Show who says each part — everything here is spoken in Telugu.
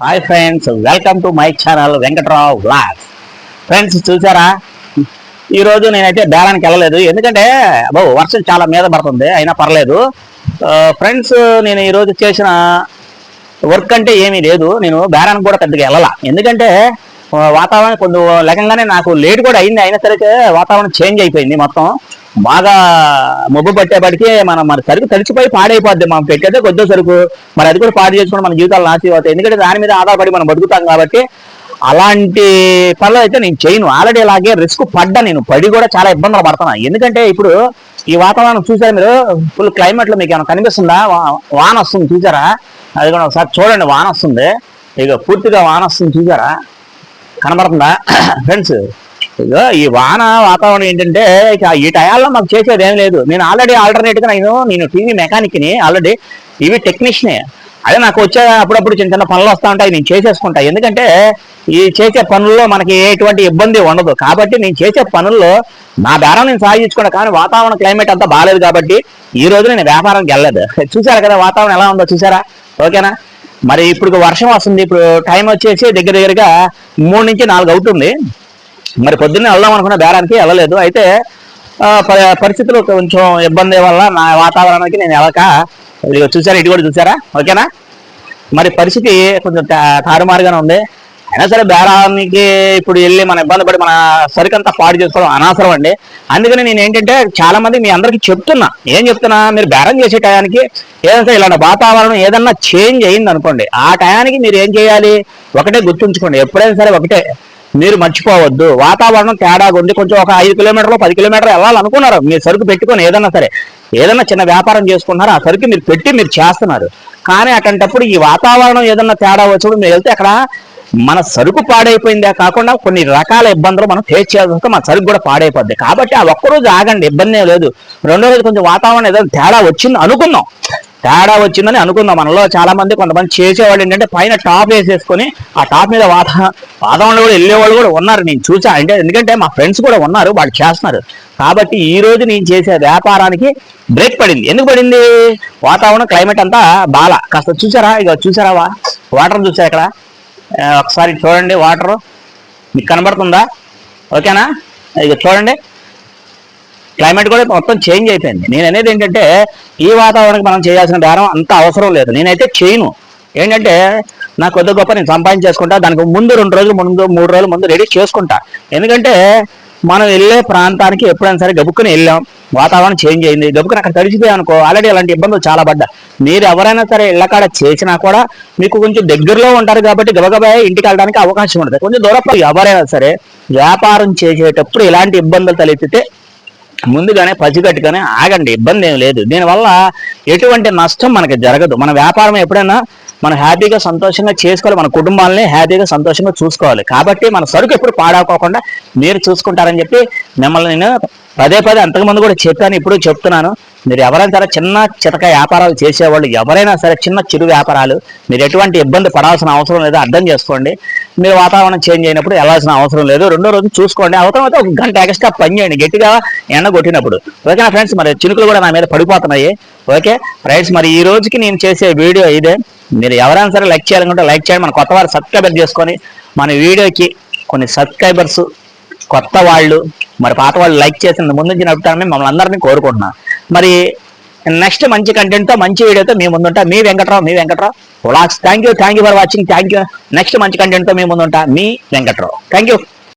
Speaker 1: Hi friends, welcome to my channel Venkatrao vlogs. Friends చూసారా, ఈరోజు నేనైతే బేరానికి వెళ్ళలేదు. ఎందుకంటే వర్షం చాలా మీద పడుతుంది, అయినా పర్లేదు. ఫ్రెండ్స్, నేను ఈరోజు చేసిన వర్క్ అంటే ఏమీ లేదు. నేను బేరానికి కూడా పెద్దగా వెళ్ళాల. ఎందుకంటే వాతావరణం కొంచెం లేకంగానే నాకు లేట్ కూడా అయింది. అయినా సరే వాతావరణం చేంజ్ అయిపోయింది. మొత్తం బాగా మబ్బు పట్టేపటికి మరి సరుకు తడిచిపోయి పాడైపోద్ది. మనం పెట్టేదే కొద్ది సరుకు, మరి అది కూడా పాడు చేసుకుని మన జీవితాలు నాశనం అవుతాయి. ఎందుకంటే దాని మీద ఆధారపడి మనం బతుకుతాం కాబట్టి అలాంటి పనులు అయితే నేను చేయను. ఆల్రెడీ అలాగే రిస్క్ పడ్డా, నేను పడి కూడా చాలా ఇబ్బందులు పడుతున్నా. ఎందుకంటే ఇప్పుడు ఈ వాతావరణం చూసారా మీరు, ఫుల్ క్లైమేట్ లో మీకు ఏమైనా కనిపిస్తుందా? వాన వస్తుంది చూసారా? అది కూడా ఒకసారి చూడండి, వాన వస్తుంది. ఇక పూర్తిగా వాన వస్తుంది చూసారా, కనబడుతుందా ఫ్రెండ్స్? ఇక ఈ వాన వాతావరణం ఏంటంటే ఇక ఈ టయాల్లో మాకు చేసేది ఏం లేదు. నేను ఆల్రెడీ ఆల్టర్నేట్గా నేను టీవీ మెకానిక్ని, ఆల్రెడీ టీవీ టెక్నీషియనే. అదే నాకు వచ్చే అప్పుడప్పుడు చిన్న చిన్న పనులు వస్తూ ఉంటాయి, నేను చేసేసుకుంటా. ఎందుకంటే ఈ చేసే పనుల్లో మనకి ఎటువంటి ఇబ్బంది ఉండదు కాబట్టి నేను చేసే పనుల్లో నా బేరం నేను సాగించుకున్నా. కానీ వాతావరణ క్లైమేట్ అంతా బాగాలేదు కాబట్టి ఈ రోజు నేను వ్యాపారానికి వెళ్ళలేదు. చూసారా కదా వాతావరణం ఎలా ఉందో, చూసారా? ఓకేనా? మరి ఇప్పుడు వర్షం వస్తుంది. ఇప్పుడు టైం వచ్చేసి దగ్గరగా 3 నుంచి 4 అవుతుంది. మరి పొద్దున్నే వెళ్దాం అనుకున్న బేరానికి వెళ్ళలేదు. అయితే పరిస్థితులు కొంచెం ఇబ్బంది వల్ల నా వాతావరణానికి నేను వెళ్ళక చూసారా, ఇటు కూడా చూసారా? ఓకేనా? మరి పరిస్థితి కొంచెం తారుమారుగానే ఉంది. అయినా సరే బేరానికి ఇప్పుడు వెళ్ళి మన ఇబ్బంది పడి మన సరికంతా పాడు చేసుకోవడం అనవసరం అండి. అందుకని నేను ఏంటంటే చాలా మంది మీ అందరికీ చెప్తున్నా, ఏం చెప్తున్నా, మీరు బేరం చేసే టయానికి ఏదైనా ఇలాంటి వాతావరణం ఏదన్నా చేంజ్ అయింది అనుకోండి, ఆ టయానికి మీరు ఏం చేయాలి, ఒకటే గుర్తుంచుకోండి. ఎప్పుడైనా సరే ఒకటే మీరు మర్చిపోవద్దు, వాతావరణం తేడాగా ఉంది. కొంచెం ఒక 5 కిలోమీటర్లు 10 కిలోమీటర్లు వెళ్ళాలనుకున్నారు, మీరు సరుకు పెట్టుకొని ఏదన్నా సరే ఏదన్నా చిన్న వ్యాపారం చేసుకున్నారు, ఆ సరుకు మీరు పెట్టి మీరు చేస్తున్నారు. కానీ అటువంటిప్పుడు ఈ వాతావరణం ఏదన్నా తేడా వచ్చినప్పుడు మీరు వెళ్తే అక్కడ మన సరుకు పాడైపోయిందే కాకుండా కొన్ని రకాల ఇబ్బందులు మనం ఫేస్ చేయాల్సి వస్తే మన సరుకు కూడా పాడైపోద్ది. కాబట్టి ఆ ఒక్కరోజు ఆగండి, ఇబ్బంది లేదు. రెండో రోజు కొంచెం వాతావరణం ఏదైనా తేడా వచ్చింది అనుకుందాం, తేడా వచ్చిందని అనుకుందాం. మనలో చాలా మంది కొంతమంది చేసేవాళ్ళు ఏంటంటే పైన టాప్ వేసేసుకొని ఆ టాప్ మీద వాతావరణం కూడా వెళ్ళేవాళ్ళు కూడా ఉన్నారు, నేను చూసా. అంటే ఎందుకంటే మా ఫ్రెండ్స్ కూడా ఉన్నారు, వాళ్ళు చేస్తున్నారు. కాబట్టి ఈ రోజు నేను చేసే వ్యాపారానికి బ్రేక్ పడింది. ఎందుకు పడింది? వాతావరణం క్లైమేట్ అంతా బాగా కాస్త చూసారా, ఇక చూసారా వాటర్ చూసారా ఇక్కడ? ఒకసారి చూడండి, వాటర్ మీకు కనబడుతుందా? ఓకేనా? ఇక చూడండి, క్లైమేట్ కూడా మొత్తం చేంజ్ అయిపోయింది. నేను అనేది ఏంటంటే ఈ వాతావరణానికి మనం చేయాల్సిన బేరం అంత అవసరం లేదు. నేనైతే చేయను. ఏంటంటే నాకు కొద్ది గొప్ప నేను సంపాదించేసుకుంటా, దానికి ముందు 2 రోజుల ముందు 3 రోజుల ముందు రెడీ చేసుకుంటా. ఎందుకంటే మనం వెళ్ళే ప్రాంతానికి ఎప్పుడైనా సరే గబుక్కుని వెళ్ళాం, వాతావరణం చేంజ్ అయింది, గబుక్కుని అక్కడ తడిచిపోయాం అనుకో, ఆల్రెడీ అలాంటి ఇబ్బందులు చాలా పడ్డా. మీరు ఎవరైనా సరే ఇళ్ళకాడ చేసినా కూడా మీకు కొంచెం దగ్గరలో ఉంటారు కాబట్టి గబగబా ఇంటికి వెళ్ళడానికి అవకాశం ఉంటుంది. కొంచెం దూరం ఎవరైనా సరే వ్యాపారం చేసేటప్పుడు ఇలాంటి ఇబ్బందులు తలెత్తితే ముందుగానే పసిగట్టుగానే ఆగండి, ఇబ్బంది ఏం లేదు. దీనివల్ల ఎటువంటి నష్టం మనకి జరగదు. మన వ్యాపారం ఎప్పుడైనా మనం హ్యాపీగా సంతోషంగా చేసుకోవాలి, మన కుటుంబాలని హ్యాపీగా సంతోషంగా చూసుకోవాలి. కాబట్టి మన సరుకు ఎప్పుడు పాడవకోకుండా మీరు చూసుకుంటారని చెప్పి మిమ్మల్ని నేను పదే అంతకుముందు కూడా చెప్పాను, ఇప్పుడు చెప్తున్నాను. మీరు ఎవరైనా సరే చిన్న చితక వ్యాపారాలు చేసేవాళ్ళు, ఎవరైనా సరే చిన్న చిరు వ్యాపారాలు, మీరు ఎటువంటి ఇబ్బంది పడాల్సిన అవసరం లేదు. అర్థం చేసుకోండి. మీరు వాతావరణం చేంజ్ అయినప్పుడు వెళ్ళాల్సిన అవసరం లేదు. రెండో రోజు చూసుకోండి. అవసరం అయితే 1 గంట ఎక్స్ట్రా పని చేయండి గట్టిగా ఎండ కొట్టినప్పుడు. ఓకేనా ఫ్రెండ్స్? మరి చినుకులు కూడా నా మీద పడిపోతున్నాయి. ఓకే ఫ్రెండ్స్, మరి ఈ రోజుకి నేను చేసే వీడియో ఇదే. మీరు ఎవరైనా సరే లైక్ చేయాలనుకుంటే లైక్ చేయండి. మన కొత్త వారు సబ్స్క్రైబర్ చేసుకొని మన వీడియోకి కొన్ని సబ్స్క్రైబర్స్ కొత్త వాళ్ళు, మరి పాత వాళ్ళు లైక్ చేసిన ముందు నుంచి నడుపుతానని మమ్మల్ని అందరినీ కోరుకుంటున్నాను. మరి నెక్స్ట్ మంచి కంటెంట్తో మంచి వీడియోతో మీ ముందుంటా. మీ Venkatrao vlogs. Thank you for watching. Thank you. Next మంచి కంటెంట్తో మీ ముందుంటా. మీ వెంకట్రావు. Thank you.